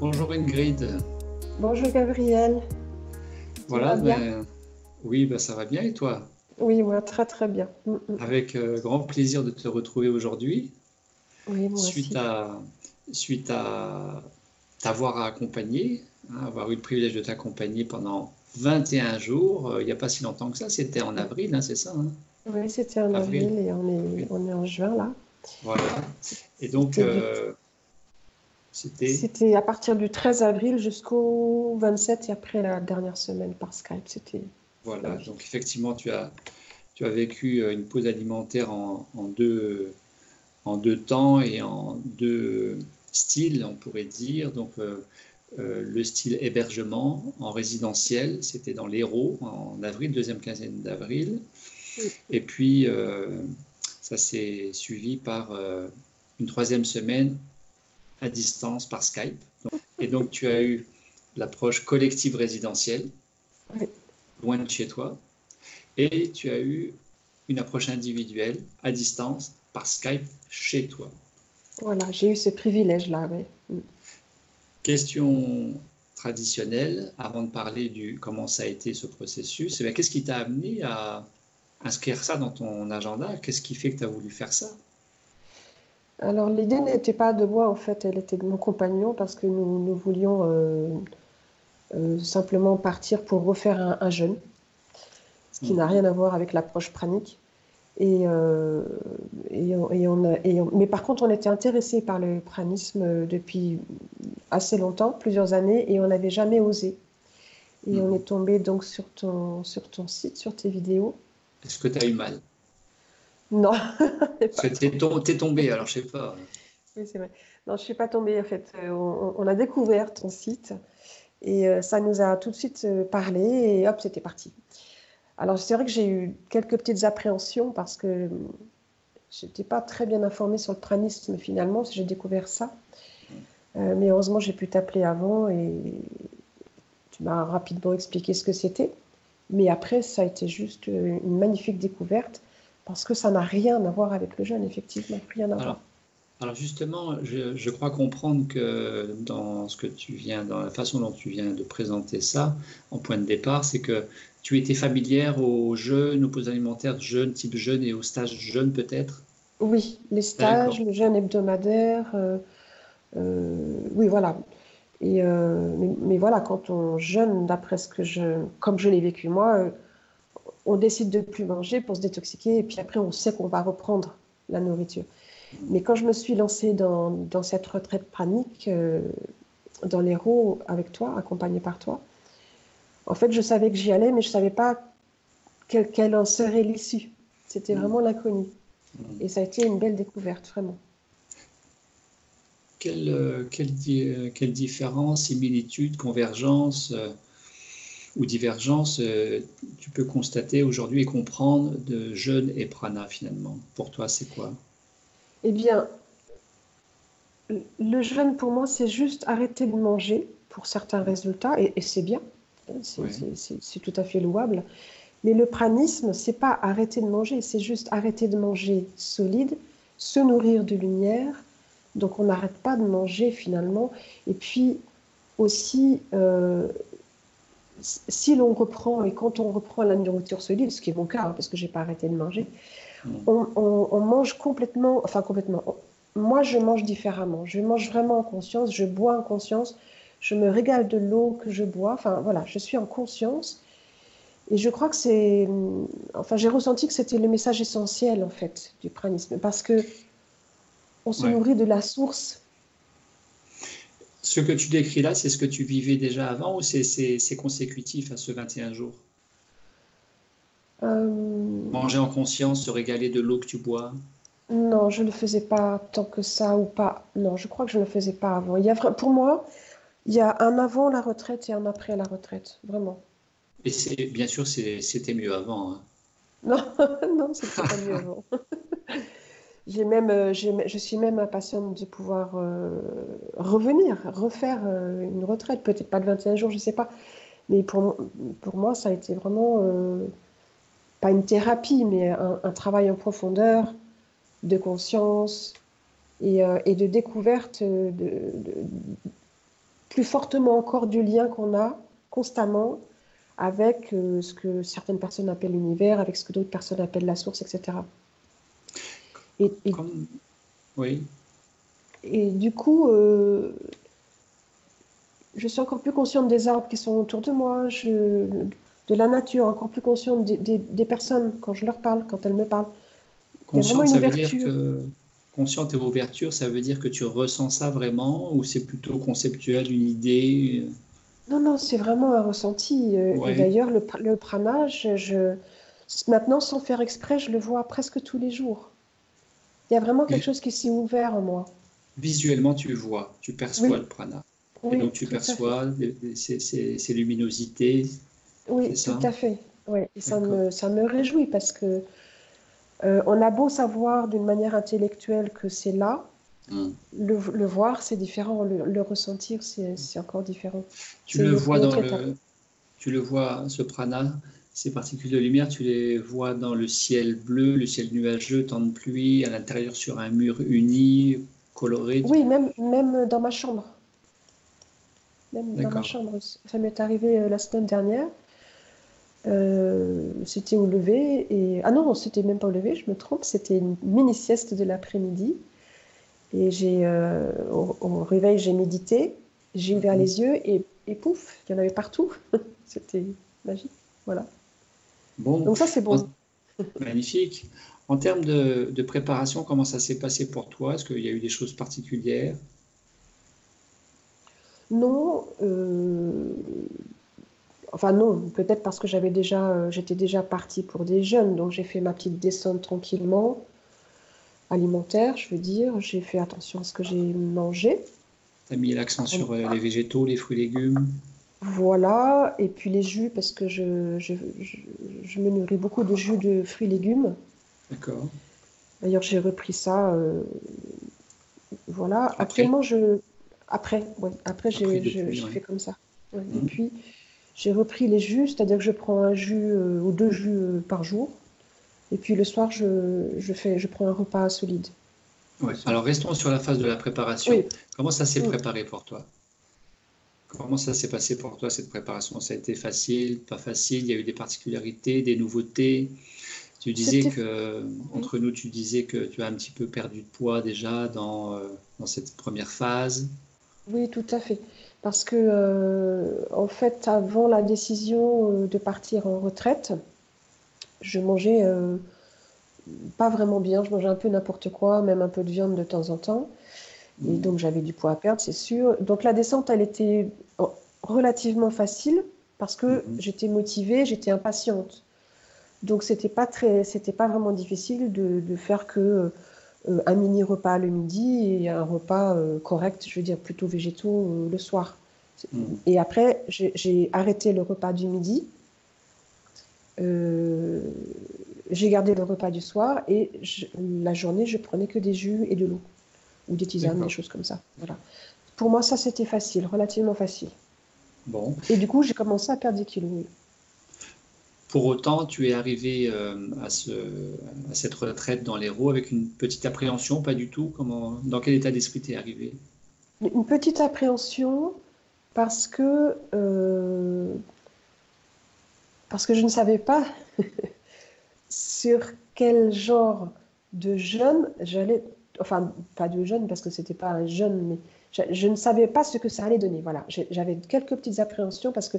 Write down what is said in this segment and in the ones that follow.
Bonjour Ingrid. Bonjour Gabriel, tu Voilà, vas bien? oui, ça va bien et toi? Oui, moi très très bien. Avec grand plaisir de te retrouver aujourd'hui Oui, moi suite aussi. à, suite à t'avoir accompagné, avoir eu le privilège de t'accompagner pendant 21 jours. Il n'y a pas si longtemps que ça, c'était en avril, c'est ça, hein? Oui, c'était en Avril. avril et Oui, on est en juin là. voilà. Et donc, C'était du, c'était, c'était à partir du 13 avril jusqu'au 27 et après la dernière semaine par Skype. C'était voilà. Donc, magnifique. effectivement, tu as vécu une pause alimentaire en deux temps et en deux styles, on pourrait dire. Donc, le style hébergement en résidentiel, c'était dans l'Hérault en avril, deuxième quinzaine d'avril. Mm. Et puis, ça s'est suivi par une troisième semaine à distance par Skype. Et donc, tu as eu l'approche collective résidentielle, Oui, loin de chez toi, et tu as eu une approche individuelle à distance par Skype chez toi. voilà, j'ai eu ce privilège-là. Oui. Question traditionnelle, avant de parler du comment ça a été ce processus, qu'est-ce qui t'a amené à inscrire ça dans ton agenda? Qu'est-ce qui fait que tu as voulu faire ça? Alors l'idée n'était pas de moi en fait, elle était de mon compagnon parce que nous voulions simplement partir pour refaire un jeûne, ce qui n'a Mhm. rien à voir avec l'approche pranique. Et, mais par contre, on était intéressé par le pranisme depuis assez longtemps, plusieurs années, et on n'avait jamais osé. Et on Mhm. est tombé donc sur ton site, sur tes vidéos. Est-ce que tu as eu mal? Non, Parce pas que trop. t'es tombé, alors je sais pas. Oui, c'est vrai. Non, je suis pas tombée en fait. On a découvert ton site et ça nous a tout de suite parlé et hop, c'était parti. Alors c'est vrai que j'ai eu quelques petites appréhensions parce que je n'étais pas très bien informée sur le pranisme finalement, j'ai découvert ça. Mais heureusement, j'ai pu t'appeler avant et tu m'as rapidement expliqué ce que c'était. Mais après, ça a été juste une magnifique découverte parce que ça n'a rien à voir avec le jeûne, effectivement, rien à voir. Alors, alors justement, je crois comprendre que dans ce que tu viens, dans la façon dont tu viens de présenter ça, en point de départ, c'est que tu étais familière aux jeûnes, aux pauses alimentaires jeûnes, type jeûne et aux stages jeûnes peut-être? Oui, les stages, D'accord. le jeûne hebdomadaire, oui, voilà. Mais voilà, quand on jeûne, d'après ce que comme je l'ai vécu moi, on décide de ne plus manger pour se détoxiquer et puis après, on sait qu'on va reprendre la nourriture. Mais quand je me suis lancée dans cette retraite pranique, dans l'Hérault avec toi, accompagnée par toi, en fait, je savais que j'y allais, mais je ne savais pas quelle en serait l'issue. C'était Mhm. vraiment l'inconnu. Mhm. Et ça a été une belle découverte, vraiment. Quelle différence, similitude, convergence ou divergence tu peux constater aujourd'hui et comprendre de jeûne et prana finalement? Pour toi, c'est quoi? Eh bien, le jeûne, pour moi, c'est juste arrêter de manger pour certains résultats, et c'est bien, Oui. c'est tout à fait louable. Mais le pranisme, c'est pas arrêter de manger, c'est juste arrêter de manger solide, se nourrir de lumière. Donc on n'arrête pas de manger finalement. Et puis aussi, si l'on reprend, et quand on reprend la nourriture solide, ce qui est mon cas, hein, parce que j'ai pas arrêté de manger, Mhm. on mange complètement, enfin complètement. Moi, je mange différemment. Je mange vraiment en conscience, je bois en conscience, je me régale de l'eau que je bois. Enfin voilà, je suis en conscience. Et je crois que enfin, j'ai ressenti que c'était le message essentiel en fait du pranisme, parce que on se Ouais. nourrit de la source. Ce que tu décris là, c'est ce que tu vivais déjà avant ou c'est consécutif à ce 21 jours? Euh, Manger en conscience, se régaler de l'eau que tu bois. non, je ne le faisais pas tant que ça ou pas. Non, je crois que je ne le faisais pas avant. Pour moi, il y a un avant la retraite et un après la retraite, vraiment. Et bien sûr, c'était mieux avant, hein. Non, non, c'était pas mieux avant. Je suis même impatiente de pouvoir revenir, refaire une retraite, peut-être pas de 21 jours, je sais pas. Mais pour moi, ça a été vraiment, pas une thérapie, mais un travail en profondeur de conscience et de découverte plus fortement encore du lien qu'on a constamment avec ce que certaines personnes appellent l'univers, avec ce que d'autres personnes appellent la source, etc. Et, et, Comme... Oui. et du coup, je suis encore plus consciente des arbres qui sont autour de moi, de la nature, encore plus consciente des personnes quand je leur parle, quand elles me parlent. Il y a vraiment Consciente, une ça veut dire ouverture. que consciente et ouverture, ça veut dire que tu ressens ça vraiment ou c'est plutôt conceptuel, une idée? Non, non, c'est vraiment un ressenti. Et Ouais. d'ailleurs, le prana, maintenant, sans faire exprès, je le vois presque tous les jours. Il y a vraiment quelque Vi- chose qui s'est ouvert en moi. Visuellement, tu vois, tu perçois Oui, le prana. Et oui, donc tu tout à fait. perçois ces luminosités, c'est Oui, tout ça? à fait. Oui, et D'accord. ça me réjouit parce que on a beau savoir d'une manière intellectuelle que c'est là, Hmm. le voir, c'est différent. Le ressentir, c'est encore différent. Tu C'est le vois une dans autre étape. le, tu le vois, ce prana, ces particules de lumière, tu les vois dans le ciel bleu, le ciel nuageux, temps de pluie, à l'intérieur sur un mur uni, coloré. Oui, même dans ma chambre. Même dans ma D'accord. chambre. Ça m'est arrivé la semaine dernière. C'était au lever et ah non, c'était même pas au lever, je me trompe, c'était une mini sieste de l'après-midi et au réveil j'ai médité, j'ai ouvert Mhm. les yeux et pouf, il y en avait partout. C'était magique, voilà. Bon, Donc ça c'est en- bon. magnifique. En termes de préparation, comment ça s'est passé pour toi? Est-ce qu'il y a eu des choses particulières? Non, enfin non, peut-être parce que j'étais déjà partie pour des jeunes, donc j'ai fait ma petite descente tranquillement, alimentaire, je veux dire. J'ai fait attention à ce que j'ai mangé. Tu as mis l'accent sur les végétaux, les fruits et légumes? Voilà, et puis les jus, parce que je me nourris beaucoup de jus de fruits et légumes. D'accord. D'ailleurs, j'ai repris ça. Voilà. Après? Actuellement, ouais, après Après, j'ai depuis, ouais. fait comme ça. Ouais, Mhm. depuis, j'ai repris les jus, c'est-à-dire que je prends un jus ou deux jus par jour. Et puis le soir, je prends un repas solide le Ouais. soir. Alors restons sur la phase de la préparation. Oui. Comment ça s'est Mm. préparé pour toi? Comment ça s'est passé pour toi, cette préparation? Ça a été facile, pas facile? Il y a eu des particularités, des nouveautés? Tu disais C'était. que, Oui, entre nous, tu disais que tu as un petit peu perdu de poids déjà dans cette première phase. oui, tout à fait. Parce que, en fait, avant la décision de partir en retraite, je mangeais pas vraiment bien, je mangeais un peu n'importe quoi, même un peu de viande de temps en temps. Et Mhm. donc j'avais du poids à perdre, c'est sûr. Donc la descente, elle était relativement facile parce que Mhm. j'étais motivée, j'étais impatiente. Donc c'était pas vraiment difficile de faire que un mini repas le midi et un repas correct, je veux dire plutôt végétaux le soir. Mhm. Et après, j'ai arrêté le repas du midi. Euh, j'ai gardé le repas du soir et la journée, je prenais que des jus et de l'eau ou des tisanes, des D'accord. choses comme ça. Voilà. Pour moi, ça, c'était facile, relativement facile. Bon. Et du coup, j'ai commencé à perdre des kilos. Oui. Pour autant, tu es arrivé à cette retraite dans l'Hérault avec une petite appréhension, pas du tout. Dans quel état d'esprit t'es arrivé? Une petite appréhension parce parce que je ne savais pas sur quel genre de jeûne j'allais, enfin, pas de jeûne parce que c'était pas un jeûne, mais je ne savais pas ce que ça allait donner. Voilà, j'avais quelques petites appréhensions parce que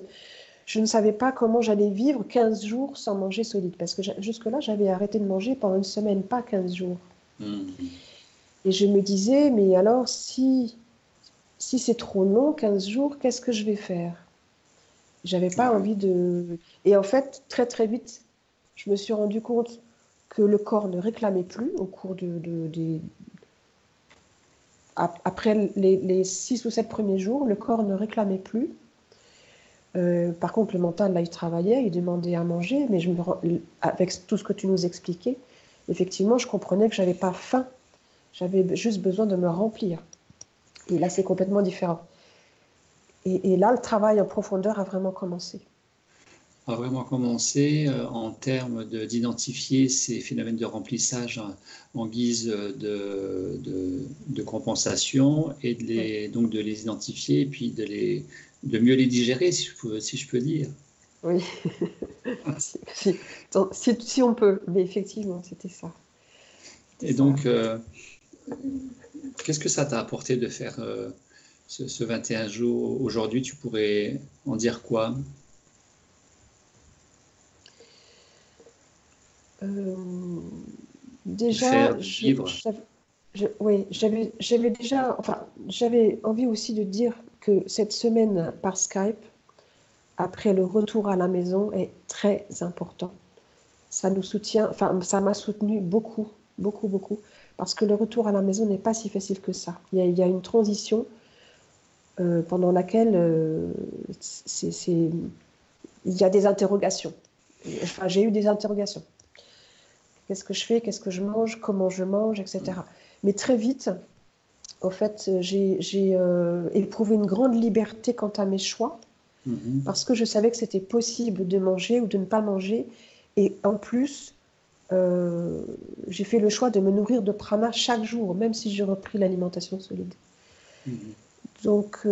je ne savais pas comment j'allais vivre 15 jours sans manger solide. Parce que jusque-là, j'avais arrêté de manger pendant une semaine, pas 15 jours. Mhm. Et je me disais, mais alors, si c'est trop long, 15 jours, qu'est-ce que je vais faire? J'avais pas Ouais. envie de... Et en fait, très très vite, je me suis rendu compte que le corps ne réclamait plus au cours après les 6 ou 7 premiers jours, le corps ne réclamait plus. Par contre, le mental, là, il travaillait, il demandait à manger, mais avec tout ce que tu nous expliquais, effectivement, je comprenais que j'avais pas faim, j'avais juste besoin de me remplir. Et là, c'est complètement différent. Et là, le travail en profondeur a vraiment commencé. a vraiment commencé en termes d'identifier ces phénomènes de remplissage en guise de compensation et Oui, donc de les identifier et puis de mieux les digérer, si je peux dire. oui. Si on peut, mais effectivement, c'était ça. Et C'était ça. donc, qu'est-ce que ça t'a apporté de faire ce 21 jours aujourd'hui? Tu pourrais en dire quoi? Euh, De faire, déjà, de vivre? oui, j'avais déjà, enfin, j'avais envie aussi de dire que cette semaine par Skype, après le retour à la maison, est très important. Ça nous soutient, enfin, ça m'a soutenu beaucoup, beaucoup, beaucoup, parce que le retour à la maison n'est pas si facile que ça. Il y a une transition pendant laquelle il y a des interrogations. Enfin, j'ai eu des interrogations. Qu'est-ce que je fais? Qu'est-ce que je mange? Comment je mange? Etc. Mais très vite, en fait, j'ai éprouvé une grande liberté quant à mes choix, Mhm. parce que je savais que c'était possible de manger ou de ne pas manger. Et en plus, euh, j'ai fait le choix de me nourrir de prana chaque jour, même si j'ai repris l'alimentation solide. Mhm. Donc,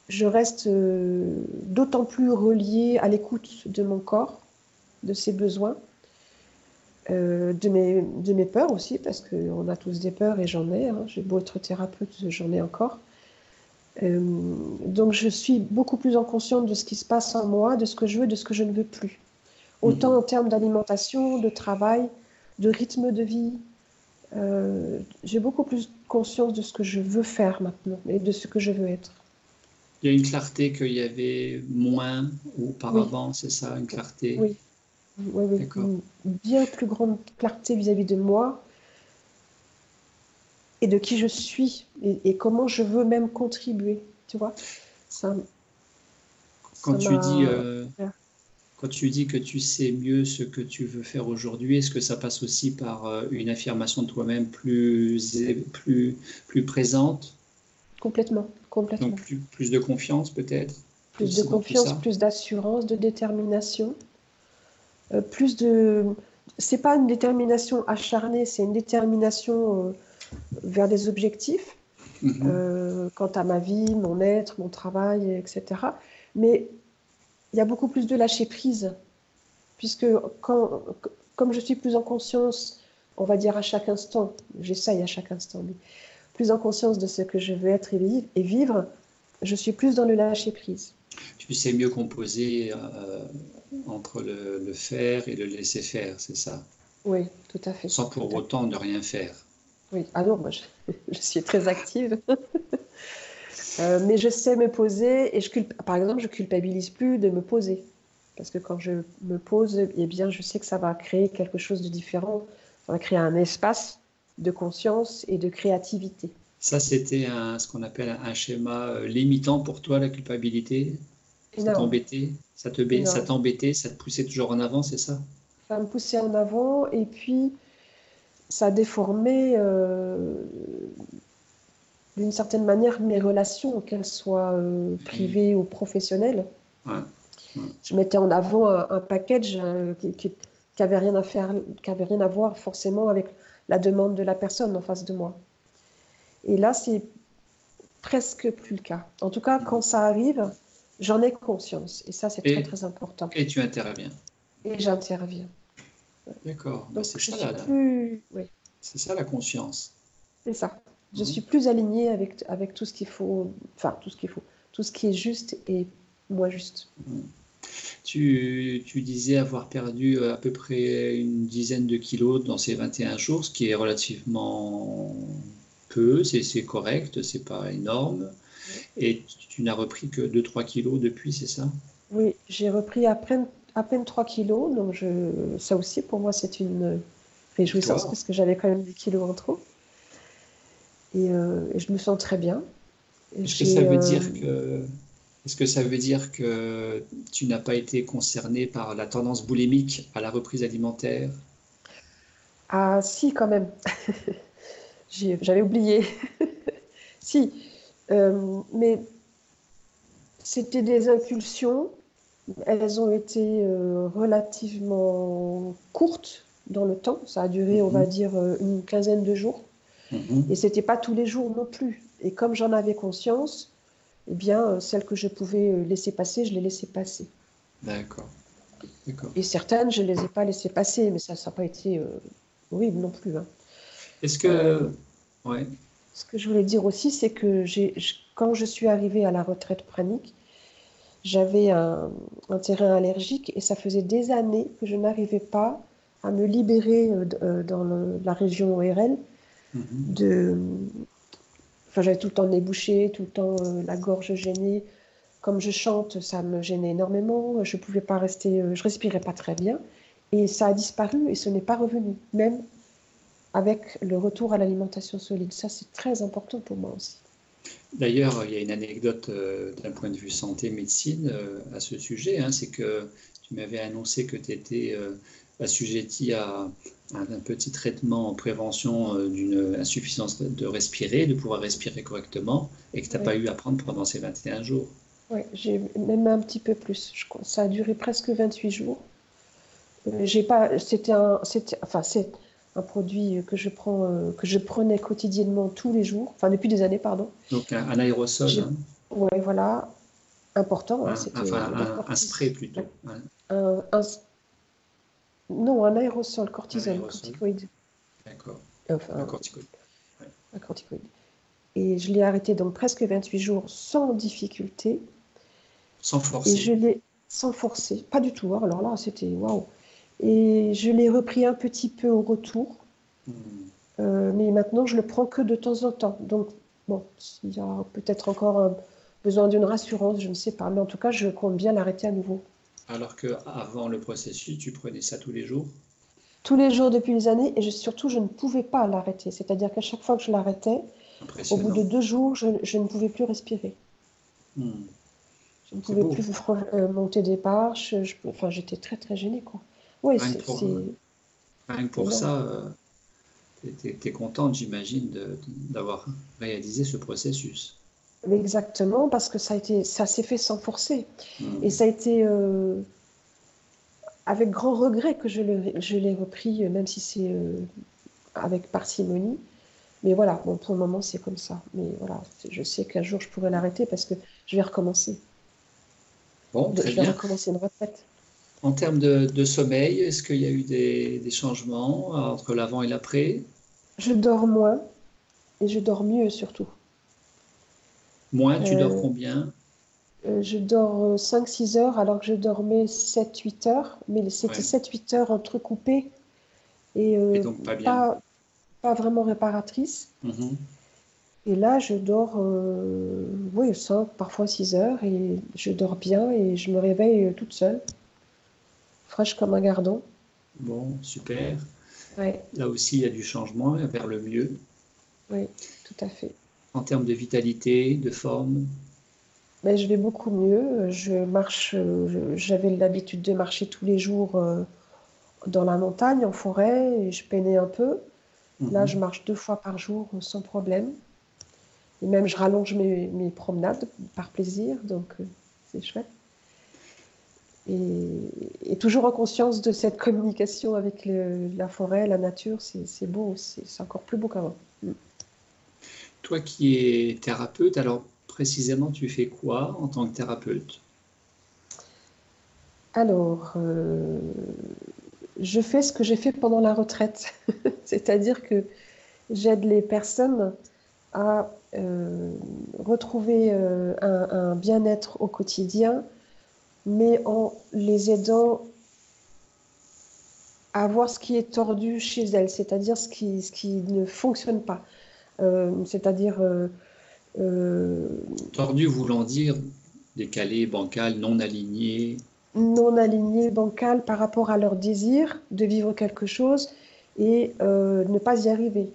je reste d'autant plus reliée à l'écoute de mon corps, de ses besoins, de mes peurs aussi, parce qu'on a tous des peurs et j'en ai. Hein. J'ai beau être thérapeute, j'en ai encore. Euh, donc, je suis beaucoup plus en conscience de ce qui se passe en moi, de ce que je veux, de ce que je ne veux plus. Autant en Mhm. termes d'alimentation, de travail, de rythme de vie. J'ai beaucoup plus conscience de ce que je veux faire maintenant et de ce que je veux être. Il y a une clarté qu'il y avait moins Oui, auparavant, c'est ça, une clarté? oui, oui, oui. D'accord. Une bien plus grande clarté vis-à-vis de moi et de qui je suis et comment je veux même contribuer. Tu vois, ça, Quand ça tu dis, m'a. quand tu dis que tu sais mieux ce que tu veux faire aujourd'hui, est-ce que ça passe aussi par une affirmation de toi-même plus présente, Complètement, donc complètement. plus de confiance peut-être Plus de aussi dans tout confiance, ça? plus d'assurance, de détermination, plus de. C'est pas une détermination acharnée, c'est une détermination vers des objectifs, Mhm. quant à ma vie, mon être, mon travail, etc. Mais il y a beaucoup plus de lâcher prise, puisque quand, comme je suis plus en conscience, on va dire à chaque instant, j'essaye à chaque instant, mais plus en conscience de ce que je veux être et vivre, je suis plus dans le lâcher prise. Tu sais mieux composer entre le faire et le laisser faire, c'est ça, Oui, tout à fait, sans tout pour à fait. autant ne rien faire. Oui, ah non, moi je suis très active, mais je sais me poser et par exemple, je culpabilise plus de me poser. Parce que quand je me pose, eh bien, je sais que ça va créer quelque chose de différent. Ça va créer un espace de conscience et de créativité. Ça, c'était ce qu'on appelle un schéma limitant pour toi, la culpabilité. Ça Énorme, t'embêtait, ça énorme. t'embêtait, ça te poussait toujours en avant, c'est ça? Ça me poussait en avant et puis ça déformait d'une certaine manière mes relations, qu'elles soient Oui. privées ou professionnelles. Ouais, ouais. Je mettais en avant un package qui avait rien à faire, qui avait rien à voir forcément avec la demande de la personne en face de moi. Et là, c'est presque plus le cas. En tout cas, quand Mhm. ça arrive, j'en ai conscience. Et ça, c'est très, Et, très important. et tu interviens. Et j'interviens. D'accord. Ben, Donc, je suis plus. Oui, c'est ça la conscience. c'est ça. Je Hein. suis plus alignée avec tout ce qu'il faut. Enfin, tout ce qu'il faut. Tout ce qui est juste et moins juste. Tu disais avoir perdu à peu près une dizaine de kilos dans ces 21 jours, ce qui est relativement peu, c'est correct, c'est pas énorme. Et tu n'as repris que 2-3 kilos depuis, c'est ça? Oui, j'ai repris à peine 3 kilos. Donc, ça aussi, pour moi, c'est une réjouissance Victoire. parce que j'avais quand même des kilos en trop. Et je me sens très bien. Est-ce que ça J'ai. veut dire que, est-ce que ça veut dire que tu n'as pas été concerné par la tendance boulimique à la reprise alimentaire? Ah, si, quand même. J'avais oublié. Si, mais c'était des impulsions elles ont été relativement courtes dans le temps. Ça a duré, on va Mhm. dire, une quinzaine de jours. Et Mhm. c'était pas tous les jours non plus. Et comme j'en avais conscience, eh bien, celles que je pouvais laisser passer, je les laissais passer. D'accord, d'accord. Et certaines, je ne les ai pas laissées passer, mais ça n'a pas été horrible non plus, hein. Est-ce Euh, que... Ouais. Ce que je voulais dire aussi, c'est que quand je suis arrivée à la retraite pranique, j'avais un terrain allergique et ça faisait des années que je n'arrivais pas à me libérer dans la région ORL Mhm. de... Enfin, j'avais tout le temps le nez bouché, tout le temps la gorge gênée. Comme je chante, ça me gênait énormément. Je pouvais pas rester, je respirais pas très bien. Et ça a disparu et ce n'est pas revenu, même avec le retour à l'alimentation solide. Ça, c'est très important pour moi aussi. D'ailleurs, il y a une anecdote d'un point de vue santé, médecine à ce sujet, hein, c'est que tu m'avais annoncé que tu étais assujetti à un petit traitement en prévention d'une insuffisance de respirer, de pouvoir respirer correctement, et que tu n'as Oui, pas eu à prendre pendant ces 21 jours. ouais, j'ai même un petit peu plus, je crois. Ça a duré presque 28 jours. J'ai pas, enfin, c'est un produit que je prends, que je prenais quotidiennement tous les jours, enfin depuis des années, pardon. Donc un aérosol, J'ai, hein, ouais, voilà, important, hein, c'était enfin la un spray cortisone. plutôt, hein, Un, un- non, un aérosol, un cortisone, aérosol, corticoïde. d'accord, un Enfin, corticoïde. Ouais. un corticoïde. Et je l'ai arrêté donc presque 28 jours sans difficulté. Sans Et forcer. je l'ai sans forcer, pas du tout, hein. Alors là, c'était waouh. Et je l'ai repris un petit peu au retour, Hmm. mais maintenant je le prends que de temps en temps. Donc, bon, il y a peut-être encore besoin d'une rassurance, je ne sais pas. Mais en tout cas, je compte bien l'arrêter à nouveau. Alors qu'avant le processus, tu prenais ça tous les jours. Tous les jours depuis des années, et surtout, je ne pouvais pas l'arrêter. C'est-à-dire qu'à chaque fois que je l'arrêtais, au bout de Impressionnant. 2 jours, je ne pouvais plus respirer. Hmm. Je ne C'est pouvais beau. plus monter des marches. Enfin, j'étais très, très gênée, quoi. Oui, Rien que pour, c'est rien que pour énorme. ça, tu es contente, j'imagine, d'avoir réalisé ce processus. Exactement, parce que ça s'est fait sans forcer. Et Hmm. ça a été avec grand regret que je l'ai repris, même si c'est avec parcimonie. Mais voilà, bon, pour le moment, c'est comme ça. Mais voilà, je sais qu'un jour, je pourrai l'arrêter parce que je vais recommencer. Bon, très Je vais bien. recommencer une retraite. En termes de sommeil, est-ce qu'il y a eu des changements entre l'avant et l'après? Je dors moins et je dors mieux surtout. Moins, tu dors Euh, combien? je dors 5-6 heures alors que je dormais 7-8 heures, mais c'était Ouais. 7-8 heures entrecoupées et Et donc pas bien. pas vraiment réparatrices. Mhm. Et là, je dors, oui, 5, parfois 6 heures, et je dors bien et je me réveille toute seule, fraîche comme un gardon. Bon, super. Ouais, Là aussi, il y a du changement vers le mieux. oui, tout à fait. En termes de vitalité, de forme. Mais je vais beaucoup mieux. Je marche, j'avais l'habitude de marcher tous les jours dans la montagne, en forêt, et je peinais un peu. Là, je Mhm. marche 2 fois par jour sans problème. Et même, je rallonge mes promenades par plaisir, donc c'est chouette. Et toujours en conscience de cette communication avec la forêt, la nature, c'est beau, c'est encore plus beau qu'avant. Mm. Toi qui es thérapeute, alors précisément, tu fais quoi en tant que thérapeute? Alors, je fais ce que j'ai fait pendant la retraite, c'est-à-dire que j'aide les personnes à retrouver un bien-être au quotidien, mais en les aidant à voir ce qui est tordu chez elles, c'est-à-dire ce qui ne fonctionne pas. C'est-à-dire euh, Tordu voulant dire décalé, bancal, non aligné. non alignés, bancales par rapport à leur désir de vivre quelque chose et ne pas y arriver.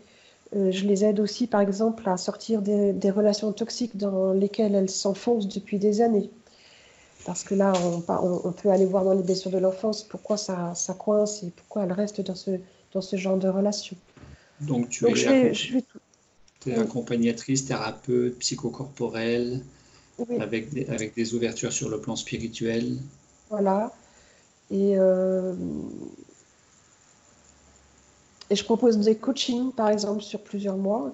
Je les aide aussi, par exemple, à sortir des relations toxiques dans lesquelles elles s'enfoncent depuis des années. Parce que là, on peut aller voir dans les blessures de l'enfance pourquoi ça coince et pourquoi elles restent dans ce genre de relation. Donc Donc, je vais tout. tu es Oui, accompagnatrice, thérapeute, psychocorporelle, oui. avec des ouvertures sur le plan spirituel. Voilà. Et, euh, et je propose des coachings, par exemple, sur plusieurs mois,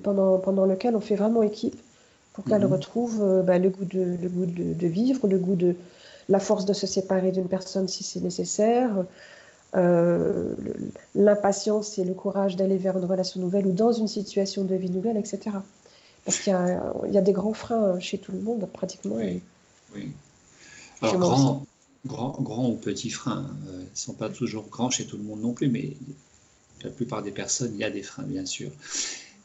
pendant lequel on fait vraiment équipe pour qu'elle Mhm. retrouve le goût de vivre, le goût de la force de se séparer d'une personne si c'est nécessaire, l'impatience et le courage d'aller vers une relation nouvelle ou dans une situation de vie nouvelle, etc. Parce il y a des grands freins chez tout le monde, pratiquement, Oui, et oui. chez Alors, moi aussi. grand ou petit frein, ils ne sont pas toujours grands chez tout le monde non plus, mais la plupart des personnes, il y a des freins, bien sûr.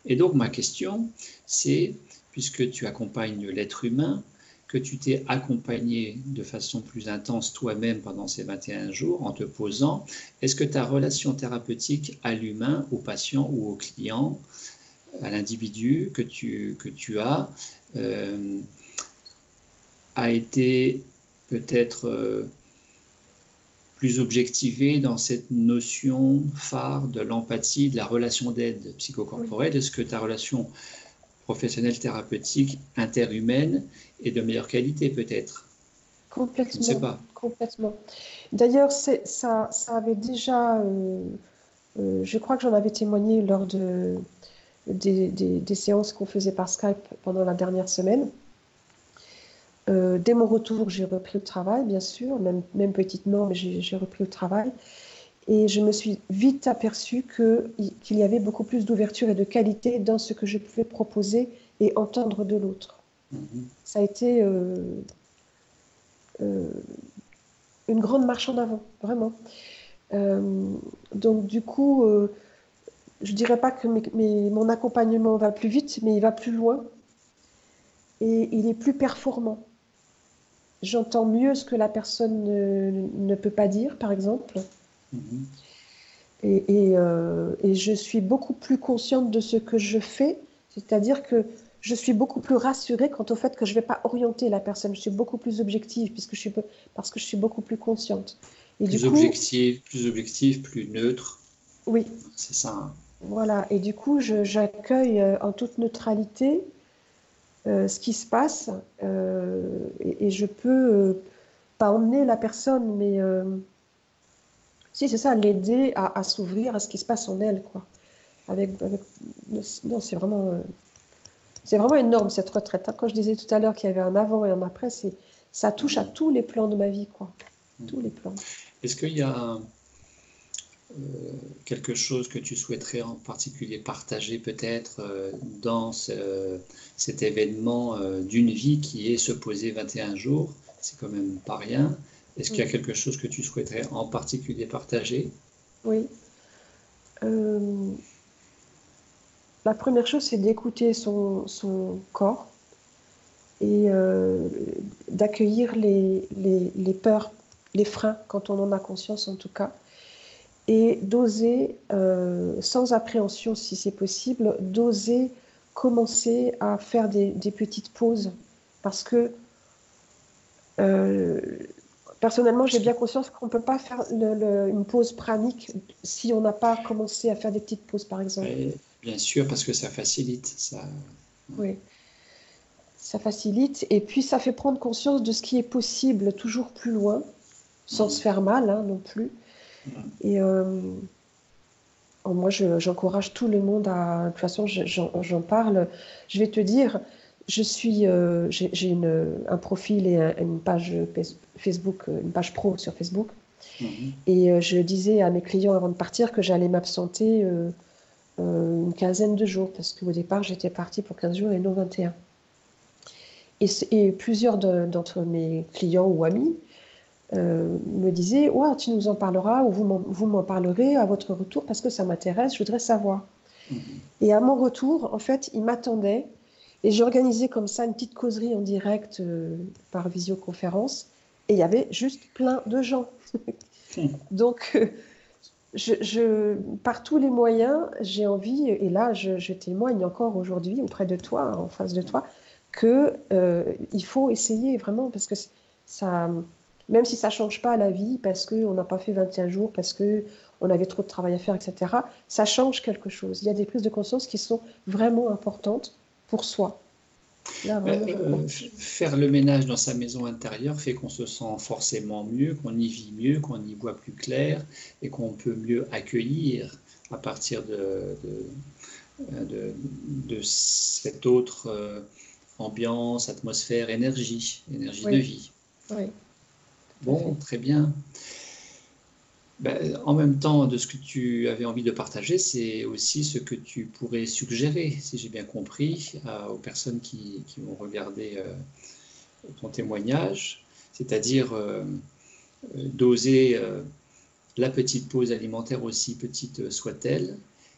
Et donc, ma question, c'est, puisque tu accompagnes l'être humain, que tu t'es accompagné de façon plus intense toi-même pendant ces 21 jours en te posant, est-ce que ta relation thérapeutique à l'humain, au patient ou au client, à l'individu que tu as, euh, a été peut-être plus objectivée dans cette notion phare de l'empathie, de la relation d'aide Oui, psychocorporelle? Est-ce que ta relation professionnelle thérapeutique interhumaine est de meilleure qualité peut-être? Je ne sais complètement, pas. complètement. D'ailleurs, ça avait déjà, je crois que j'en avais témoigné lors des séances qu'on faisait par Skype pendant la dernière semaine. Dès mon retour, j'ai repris le travail, bien sûr, même petitement, mais j'ai repris le travail. Et je me suis vite aperçue qu'il y avait beaucoup plus d'ouverture et de qualité dans ce que je pouvais proposer et entendre de l'autre. Mhm. Ça a été euh, une grande marche en avant, vraiment. Euh, donc du coup, je dirais pas que mon accompagnement va plus vite, mais il va plus loin et il est plus performant. J'entends mieux ce que la personne ne peut pas dire, par exemple, Mhm. et je suis beaucoup plus consciente de ce que je fais, c'est-à-dire que je suis beaucoup plus rassurée quant au fait que je ne vais pas orienter la personne. Je suis beaucoup plus objective parce que je suis beaucoup plus consciente. Et du coup, Plus objectif, plus neutre, oui, c'est ça, hein. voilà. Et du coup, j'accueille en toute neutralité ce qui se passe et je peux pas emmener la personne, mais si c'est ça, l'aider à s'ouvrir à ce qui se passe en elle, quoi. Avec... Non, c'est vraiment énorme cette retraite, hein. Quand je disais tout à l'heure qu'il y avait un avant et un après, ça touche à Mhm. tous les plans de ma vie, quoi. Tous les Mhm. plans. Est-ce qu'il y a quelque chose que tu souhaiterais en particulier partager peut-être dans cet événement d'une vie qui est se poser 21 jours? C'est quand même pas rien. Est-ce qu'il y a Mm. quelque chose que tu souhaiterais en particulier partager? Oui. Euh, la première chose, c'est d'écouter son corps et d'accueillir les peurs, les freins, quand on en a conscience en tout cas, et d'oser, sans appréhension si c'est possible, d'oser commencer à faire des petites pauses. Parce que euh, personnellement, j'ai Parce que, bien conscience qu'on ne peut pas faire une pause pranique si on n'a pas commencé à faire des petites pauses, par exemple. bien sûr, parce que ça facilite. Ça. Oui, ça facilite et puis ça fait prendre conscience de ce qui est possible toujours plus loin, sans se Mm. faire mal hein, non plus. Mm. Et moi, j'encourage tout le monde à. De toute façon, j'en parle. Je vais te dire, j'ai un profil et une page Facebook, une page pro sur Facebook. Mhm. Et je disais à mes clients avant de partir que j'allais m'absenter une quinzaine de jours, parce qu'au départ, j'étais partie pour 15 jours et non 21. Et plusieurs d'entre mes clients ou amis me disaient, ouais, tu nous en parleras ou vous m'en parlerez à votre retour parce que ça m'intéresse, je voudrais savoir. Mhm. Et à mon retour, en fait, ils m'attendaient et j'ai organisé comme ça une petite causerie en direct par visioconférence et il y avait juste plein de gens. Donc, par tous les moyens, j'ai envie, et là, je témoigne encore aujourd'hui auprès de toi, en face de toi, que il faut essayer vraiment, parce que ça, même si ça change pas la vie, parce qu'on n'a pas fait 21 jours, parce que on avait trop de travail à faire, etc., ça change quelque chose. Il y a des prises de conscience qui sont vraiment importantes pour soi. Là, vraiment, je comprends. Faire le ménage dans sa maison intérieure fait qu'on se sent forcément mieux, qu'on y vit mieux, qu'on y voit plus clair et qu'on peut mieux accueillir à partir de cette autre ambiance, atmosphère, énergie de Oui, vie. oui, tout à Bon, fait. très bien. Ben, en même temps, de ce que tu avais envie de partager, c'est aussi ce que tu pourrais suggérer, si j'ai bien compris, aux personnes qui vont regarder ton témoignage, c'est-à-dire d'oser la petite pause alimentaire, aussi petite soit-elle,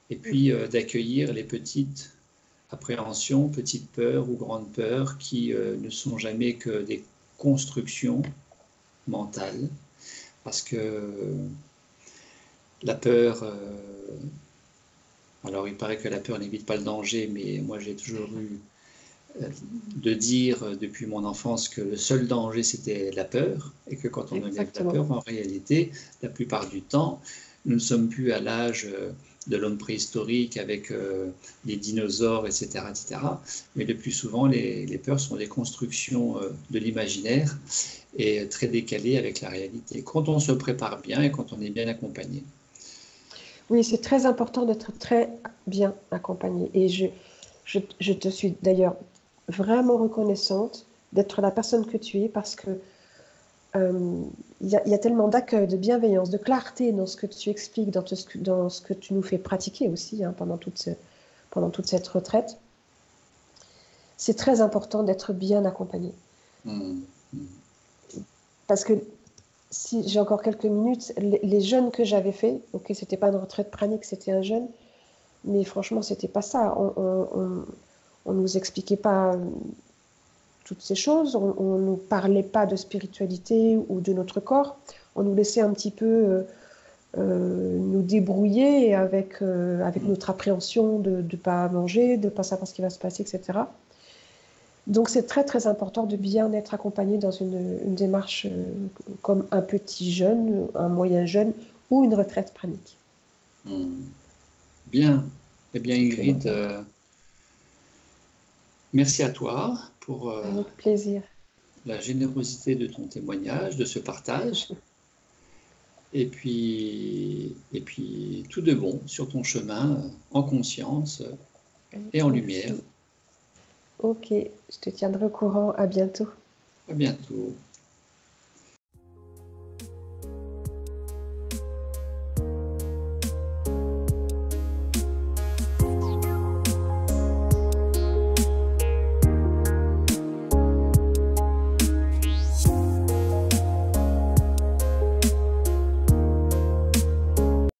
et puis d'accueillir les petites appréhensions, petites peurs ou grandes peurs qui ne sont jamais que des constructions mentales, parce que la peur, alors il paraît que la peur n'évite pas le danger, mais moi j'ai toujours eu de dire depuis mon enfance que le seul danger c'était la peur, et que quand on enlève la Exactement. peur, en réalité, la plupart du temps, nous ne sommes plus à l'âge de l'homme préhistorique avec les dinosaures, etc., etc. Mais le plus souvent, les peurs sont des constructions de l'imaginaire et très décalées avec la réalité. Quand on se prépare bien et quand on est bien accompagné. Oui, c'est très important d'être très bien accompagné. Et je te suis d'ailleurs vraiment reconnaissante d'être la personne que tu es parce que euh, il y a tellement d'accueil, de bienveillance, de clarté dans ce que tu expliques, dans ce que tu nous fais pratiquer aussi hein, pendant toute cette retraite. C'est très important d'être bien accompagné. Mmh. Parce que si j'ai encore quelques minutes, les jeûnes que j'avais fait, ok, c'était pas une retraite pranique, c'était un jeûne, mais franchement, c'était pas ça. On nous expliquait pas toutes ces choses, on nous parlait pas de spiritualité ou de notre corps, on nous laissait un petit peu nous débrouiller avec notre appréhension de ne pas manger, de ne pas savoir ce qui va se passer, etc. Donc c'est très très important de bien être accompagné dans une démarche comme un petit jeûne, un moyen jeûne ou une retraite pranique. Mmh. Bien. Eh bien, Très Ingrid, important. merci à toi pour Avec plaisir. la générosité de ton témoignage, de ce partage. Et puis tout de bon sur ton chemin, en conscience et en lumière. Merci. Ok, je te tiendrai au courant. À bientôt. À bientôt.